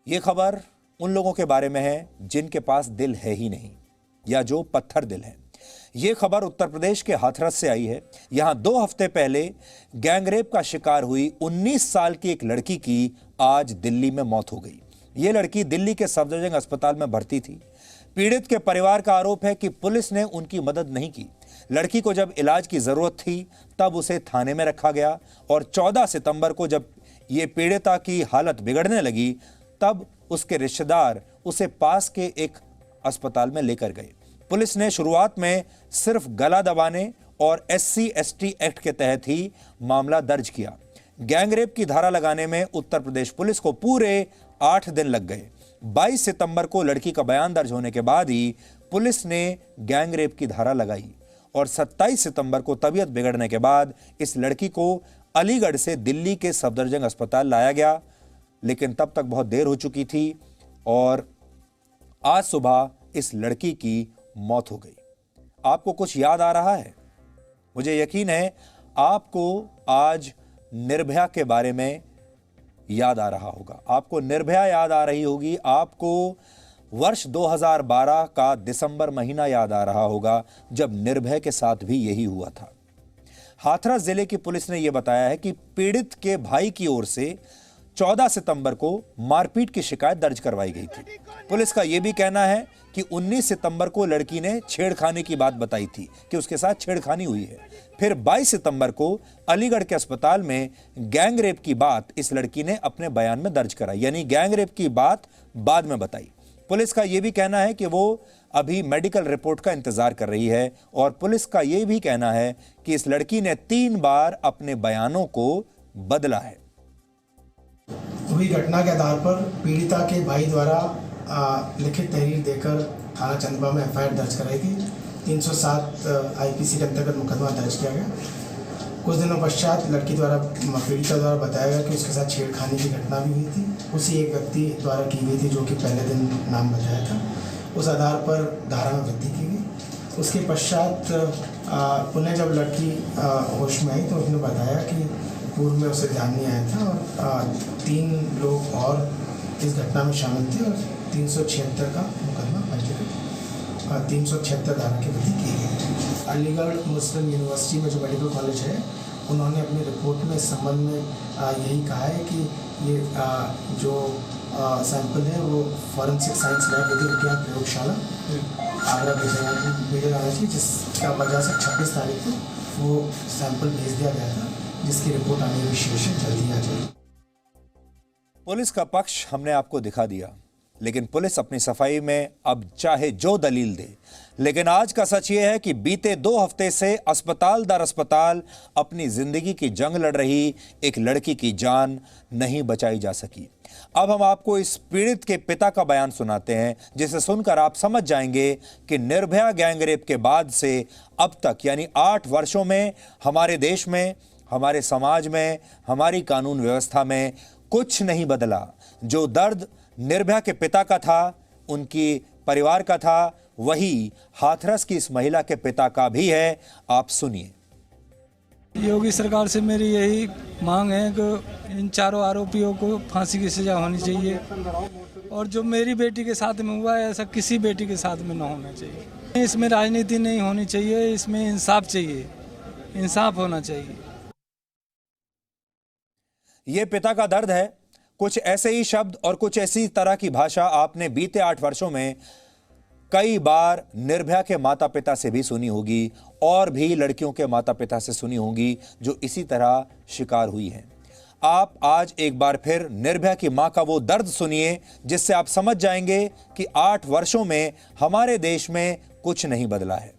ये खबर उन लोगों के बारे में है जिनके पास दिल है ही नहीं या जो पत्थर दिल है। ये खबर उत्तर प्रदेश के हाथरस से आई है। यहां 2 हफ्ते पहले गैंगरेप का शिकार हुई 19 साल की एक लड़की की आज दिल्ली में मौत हो गई। ये लड़की दिल्ली के सफदरजंग अस्पताल में भर्ती थी। पीड़ित के परिवार का आरोप है कि पुलिस ने उनकी मदद नहीं की। लड़की को जब इलाज की जरूरत थी तब उसे थाने में रखा गया और 14 सितंबर को जब ये पीड़िता की हालत बिगड़ने लगी तब उसके रिश्तेदार उसे पास के एक अस्पताल में लेकर गए। पुलिस ने शुरुआत में सिर्फ गला दबाने और SC/ST एक्ट के तहत ही मामला दर्ज किया। गैंगरेप की धारा लगाने में उत्तर प्रदेश पुलिस को पूरे 8 दिन लग गए। 22 सितंबर को लड़की का बयान दर्ज होने के बाद ही पुलिस ने गैंगरेप की धारा लगाई और 27 सितंबर को तबीयत बिगड़ने के बाद इस लड़की को अलीगढ़ से दिल्ली के सफदरजंग अस्पताल लाया गया, लेकिन तब तक बहुत देर हो चुकी थी और आज सुबह इस लड़की की मौत हो गई। आपको कुछ याद आ रहा है? मुझे यकीन है आपको आज निर्भया के बारे में याद आ रहा होगा। आपको निर्भया याद आ रही होगी। आपको वर्ष 2012 का दिसंबर महीना याद आ रहा होगा जब निर्भया के साथ भी यही हुआ था। हाथरस जिले की पुलिस ने यह बताया है कि पीड़ित के भाई की ओर से 14 सितंबर को मारपीट की शिकायत दर्ज करवाई गई थी। पुलिस का यह भी कहना है कि 19 सितंबर को लड़की ने छेड़खानी की बात बताई थी कि उसके साथ छेड़खानी हुई है। फिर 22 सितंबर को अलीगढ़ के अस्पताल में गैंगरेप की बात इस लड़की ने अपने बयान में दर्ज कराई, यानी गैंगरेप की बात बाद में बताई। पुलिस का यह भी कहना है कि वो अभी मेडिकल रिपोर्ट का इंतजार कर रही है और पुलिस का यह भी कहना है कि इस लड़की ने 3 बार अपने बयानों को बदला है। हुई घटना के आधार पर पीड़िता के भाई द्वारा लिखित तहरीर देकर थाना चंदवा में FIR दर्ज कराई गई। 307 IPC के अंतर्गत मुकदमा दर्ज किया गया। कुछ दिनों पश्चात लड़की द्वारा पीड़िता द्वारा बताया गया कि उसके साथ छेड़खानी की घटना भी हुई थी। उसी एक व्यक्ति द्वारा की गई थी जो कि पहले दिन नाम बताया था। उस आधार पर धारा में वृद्धि की गई। उसके पश्चात पुनः जब लड़की होश में आई तो उसने बताया कि पूर्व में उसे ध्यान नहीं आया था और 3 लोग और इस घटना में शामिल थे और 376 का मुकदमा पंजीकृत 376 धारा की वृद्धि की गई। अलीगढ़ मुस्लिम यूनिवर्सिटी में जो मेडिकल कॉलेज है उन्होंने अपनी रिपोर्ट में इस संबंध में यही कहा है कि ये जो सैंपल है वो फॉरेंसिक साइंस लैब विधि विज्ञान प्रयोगशाला आगरा भेजा जाना चाहिए, जिसका वजह से 26 तारीख को वो सैंपल भेज दिया गया था, जिसकी रिपोर्ट आने की शेष जल्दी आ जाएगी। पुलिस का पक्ष हमने आपको दिखा दिया, लेकिन पुलिस अपनी सफाई में अब चाहे जो दलील दे, लेकिन आज का सच ये है कि बीते 2 हफ्ते से अस्पताल दर अस्पताल अपनी जिंदगी की जंग लड़ रही एक लड़की की जान नहीं बचाई जा सकी। अब हम आपको इस पीड़ित के पिता का बयान सुनाते हैं, जिसे सुनकर आप समझ जाएंगे कि निर्भया गैंगरेप के बाद से अब तक यानी 8 वर्षों में हमारे देश में, हमारे समाज में, हमारी कानून व्यवस्था में कुछ नहीं बदला। जो दर्द निर्भया के पिता का था, उनकी परिवार का था, वही हाथरस की इस महिला के पिता का भी है। आप सुनिए। योगी सरकार से मेरी यही मांग है कि इन चारों आरोपियों को फांसी की सजा होनी चाहिए और जो मेरी बेटी के साथ में हुआ है ऐसा किसी बेटी के साथ में ना होना चाहिए। इसमें राजनीति नहीं होनी चाहिए, इसमें इंसाफ चाहिए, इंसाफ होना चाहिए। ये पिता का दर्द है। कुछ ऐसे ही शब्द और कुछ ऐसी तरह की भाषा आपने बीते 8 वर्षों में कई बार निर्भया के माता पिता से भी सुनी होगी और भी लड़कियों के माता पिता से सुनी होगी जो इसी तरह शिकार हुई हैं। आप आज एक बार फिर निर्भया की मां का वो दर्द सुनिए, जिससे आप समझ जाएंगे कि 8 वर्षों में हमारे देश में कुछ नहीं बदला है।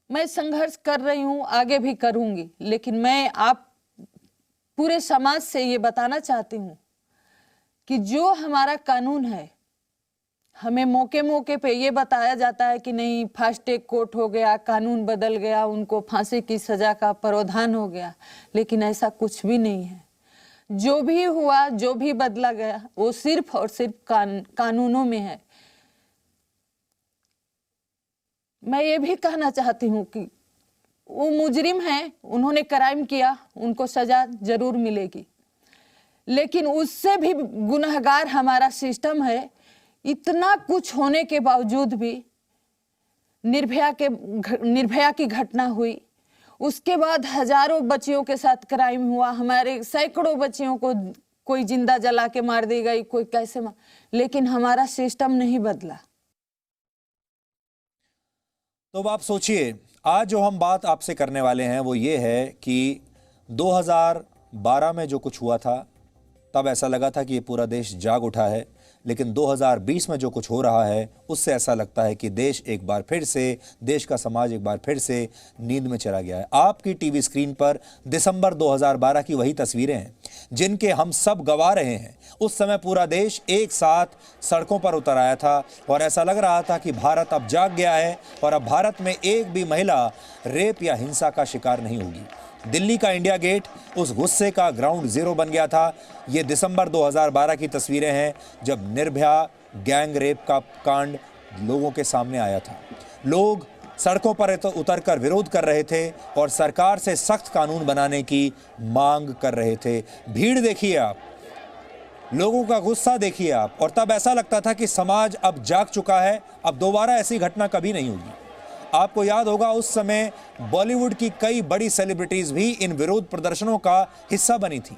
मैं संघर्ष कर रही हूं, आगे भी करूंगी, लेकिन मैं आप पूरे समाज से ये बताना चाहती हूँ कि जो हमारा कानून है, हमें मौके मौके पे ये बताया जाता है कि नहीं फास्ट ट्रैक कोर्ट हो गया, कानून बदल गया, उनको फांसी की सजा का प्रावधान हो गया, लेकिन ऐसा कुछ भी नहीं है। जो भी हुआ, जो भी बदला गया, वो सिर्फ और सिर्फ कानूनों में है। मैं ये भी कहना चाहती हूँ कि वो मुजरिम हैं, उन्होंने क्राइम किया, उनको सजा जरूर मिलेगी, लेकिन उससे भी गुनहगार हमारा सिस्टम है। इतना कुछ होने के बावजूद भी निर्भया की घटना हुई, उसके बाद हजारों बच्चियों के साथ क्राइम हुआ, हमारे सैकड़ों बच्चियों को कोई जिंदा जला के मार दी गई, कोई कैसे मार, लेकिन हमारा सिस्टम नहीं बदला। तो अब आप सोचिए, आज जो हम बात आपसे करने वाले हैं वो ये है कि 2012 में जो कुछ हुआ था तब ऐसा लगा था कि ये पूरा देश जाग उठा है, लेकिन 2020 में जो कुछ हो रहा है उससे ऐसा लगता है कि देश एक बार फिर से, देश का समाज एक बार फिर से नींद में चला गया है। आपकी टीवी स्क्रीन पर दिसंबर 2012 की वही तस्वीरें हैं जिनके हम सब गवा रहे हैं। उस समय पूरा देश एक साथ सड़कों पर उतर आया था और ऐसा लग रहा था कि भारत अब जाग गया है और अब भारत में एक भी महिला रेप या हिंसा का शिकार नहीं होगी। दिल्ली का इंडिया गेट उस गुस्से का ग्राउंड जीरो बन गया था। ये दिसंबर 2012 की तस्वीरें हैं जब निर्भया गैंग रेप का कांड लोगों के सामने आया था। लोग सड़कों पर उतरकर विरोध कर रहे थे और सरकार से सख्त कानून बनाने की मांग कर रहे थे। भीड़ देखिए आप, लोगों का गुस्सा देखिए आप, और तब ऐसा लगता था कि समाज अब जाग चुका है, अब दोबारा ऐसी घटना कभी नहीं होगी। आपको याद होगा उस समय बॉलीवुड की कई बड़ी सेलिब्रिटीज भी इन विरोध प्रदर्शनों का हिस्सा बनी थी।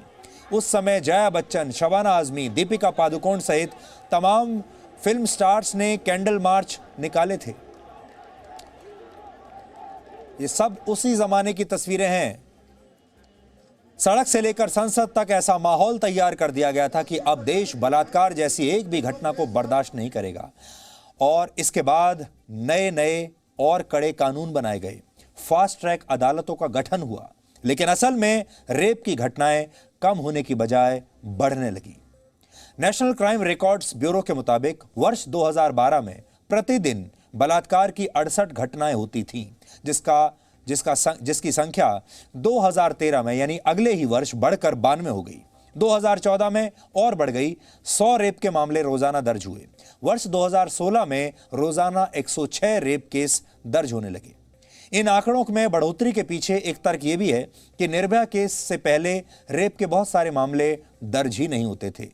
उस समय जया बच्चन, शबाना आजमी, दीपिका पादुकोण सहित तमाम फिल्म स्टार्स ने कैंडल मार्च निकाले थे। ये सब उसी जमाने की तस्वीरें हैं। सड़क से लेकर संसद तक ऐसा माहौल तैयार कर दिया गया था कि अब देश बलात्कार जैसी एक भी घटना को बर्दाश्त नहीं करेगा। और इसके बाद नए नए और कड़े कानून बनाए गए, फास्ट ट्रैक अदालतों का गठन हुआ, लेकिन असल में रेप की घटनाएं कम होने की बजाय बढ़ने लगी। नेशनल क्राइम रिकॉर्ड्स ब्यूरो के मुताबिक वर्ष 2012 में प्रतिदिन बलात्कार की 68 घटनाएं होती थीं, जिसकी संख्या 2013 में यानी अगले ही वर्ष बढ़कर 92 हो गई। 2014 में और बढ़ गई, 100 रेप के मामले रोजाना दर्ज हुए। वर्ष 2016 में रोजाना 106 रेप केस दर्ज होने लगे। इन आंकड़ों में बढ़ोतरी के पीछे एक तर्क यह भी है कि निर्भया केस से पहले रेप के बहुत सारे मामले दर्ज ही नहीं होते थे,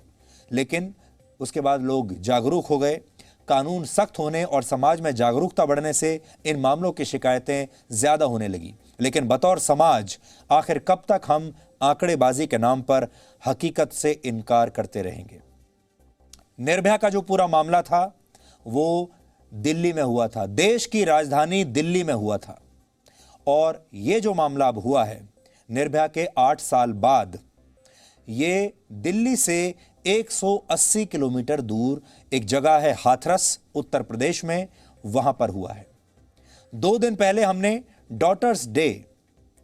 लेकिन उसके बाद लोग जागरूक हो गए। कानून सख्त होने और समाज में जागरूकता बढ़ने से इन मामलों की शिकायतें ज्यादा होने लगी। लेकिन बतौर समाज आखिर कब तक हम आंकड़ेबाजी के नाम पर हकीकत से इनकार करते रहेंगे? निर्भया का जो पूरा मामला था वो दिल्ली में हुआ था, देश की राजधानी दिल्ली में हुआ था। और ये जो मामला अब हुआ है निर्भया के 8 साल बाद, ये दिल्ली से 180 किलोमीटर दूर एक जगह है हाथरस, उत्तर प्रदेश में, वहां पर हुआ है। 2 दिन पहले हमने डॉटर्स डे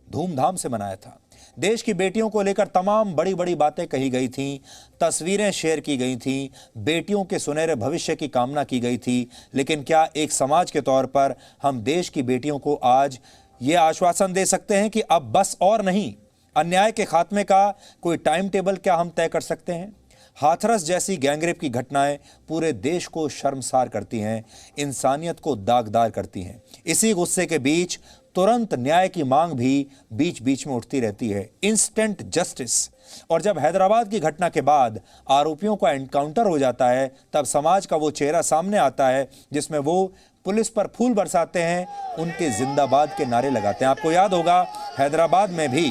धूमधाम से मनाया था। देश की बेटियों को लेकर तमाम बड़ी बड़ी बातें कही गई थीं, तस्वीरें शेयर की गई थीं, बेटियों के सुनहरे भविष्य की कामना की गई थी। लेकिन क्या एक समाज के तौर पर हम देश की बेटियों को आज ये आश्वासन दे सकते हैं कि अब बस और नहीं? अन्याय के खात्मे का कोई टाइम टेबल क्या हम तय कर सकते हैं? हाथरस जैसी गैंगरेप की घटनाएं पूरे देश को शर्मसार करती हैं, इंसानियत को दागदार करती हैं। इसी गुस्से के बीच तुरंत न्याय की मांग भी बीच बीच में उठती रहती है, इंस्टेंट जस्टिस। और जब हैदराबाद की घटना के बाद आरोपियों का एनकाउंटर हो जाता है, तब समाज का वो चेहरा सामने आता है जिसमें वो पुलिस पर फूल बरसाते हैं, उनके जिंदाबाद के नारे लगाते हैं। आपको याद होगा हैदराबाद में भी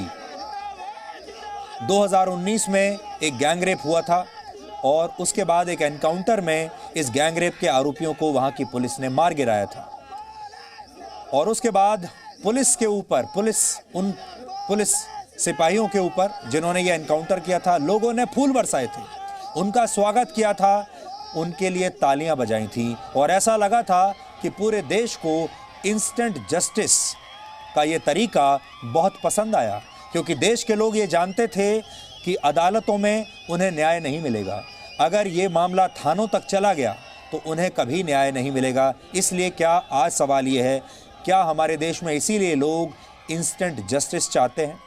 2019 में एक गैंगरेप हुआ था और उसके बाद एक एनकाउंटर में इस गैंगरेप के आरोपियों को वहां की पुलिस ने मार गिराया था। और उसके बाद पुलिस के ऊपर, उन पुलिस सिपाहियों के ऊपर जिन्होंने ये एनकाउंटर किया था, लोगों ने फूल बरसाए थे, उनका स्वागत किया था, उनके लिए तालियां बजाई थी और ऐसा लगा था कि पूरे देश को इंस्टेंट जस्टिस का ये तरीका बहुत पसंद आया, क्योंकि देश के लोग ये जानते थे कि अदालतों में उन्हें न्याय नहीं मिलेगा। अगर ये मामला थानों तक चला गया तो उन्हें कभी न्याय नहीं मिलेगा। इसलिए क्या आज सवाल ये है, क्या हमारे देश में इसीलिए लोग इंस्टेंट जस्टिस चाहते हैं?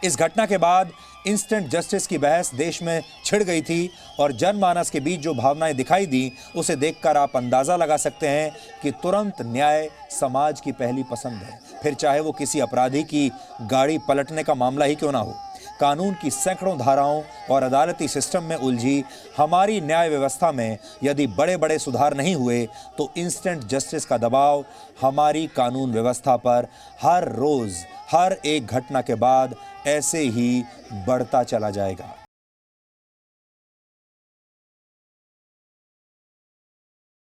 इस घटना के बाद इंस्टेंट जस्टिस की बहस देश में छिड़ गई थी और जनमानस के बीच जो भावनाएं दिखाई दी, उसे देखकर आप अंदाजा लगा सकते हैं कि तुरंत न्याय समाज की पहली पसंद है, फिर चाहे वो किसी अपराधी की गाड़ी पलटने का मामला ही क्यों ना हो। कानून की सैकड़ों धाराओं और अदालती सिस्टम में उलझी हमारी न्याय व्यवस्था में यदि बड़े बड़े सुधार नहीं हुए तो इंस्टेंट जस्टिस का दबाव हमारी कानून व्यवस्था पर हर रोज हर एक घटना के बाद ऐसे ही बढ़ता चला जाएगा।